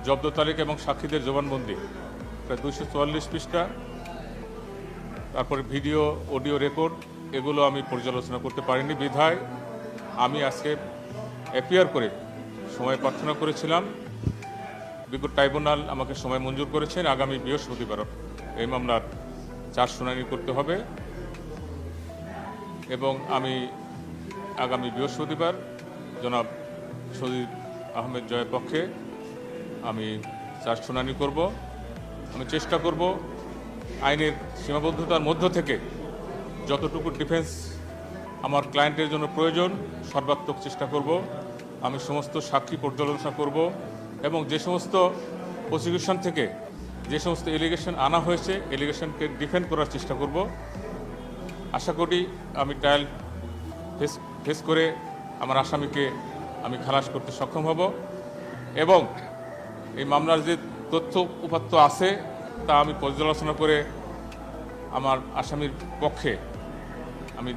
জব্দ তালিকা এবং সাক্ষীদের জবানবন্দি প্রায় 244 পৃষ্ঠা, তারপরে ভিডিও অডিও রেকর্ড, এগুলো আমি পর্যালোচনা করতে পারিনি বিধায় আমি আজকে অ্যাপিয়ার করে সময় প্রার্থনা করেছিলাম। বিজ্ঞ ট্রাইব্যুনাল আমাকে সময় মঞ্জুর করেছেন। আগামী বৃহস্পতিবার এই মামলার 4 শুনানি করতে হবে এবং আমি আগামী বৃহস্পতিবার জনাব সজিব আহমেদ জয়ের পক্ষে আমি 4 শুনানি করব। আমি চেষ্টা করব আইনের সীমাবদ্ধতার মধ্য থেকে যতটুকু ডিফেন্স আমার ক্লায়েন্টের জন্য প্রয়োজন সর্বাত্মক চেষ্টা করব। আমি সমস্ত সাক্ষী পর্যালোচনা করব এবং যে সমস্ত প্রসিকিউশন থেকে যে সমস্ত এলিগেশন আনা হয়েছে এলিগেশনকে ডিফেন্ড করার চেষ্টা করব। আশা করি আমি ট্রায়াল ফেস করে আমার আসামিকে আমি খালাস করতে সক্ষম হব এবং এই মামলার যে তথ্য উপাত্ত আছে তা আমি পর্যালোচনা করে আমার আসামির পক্ষে আমি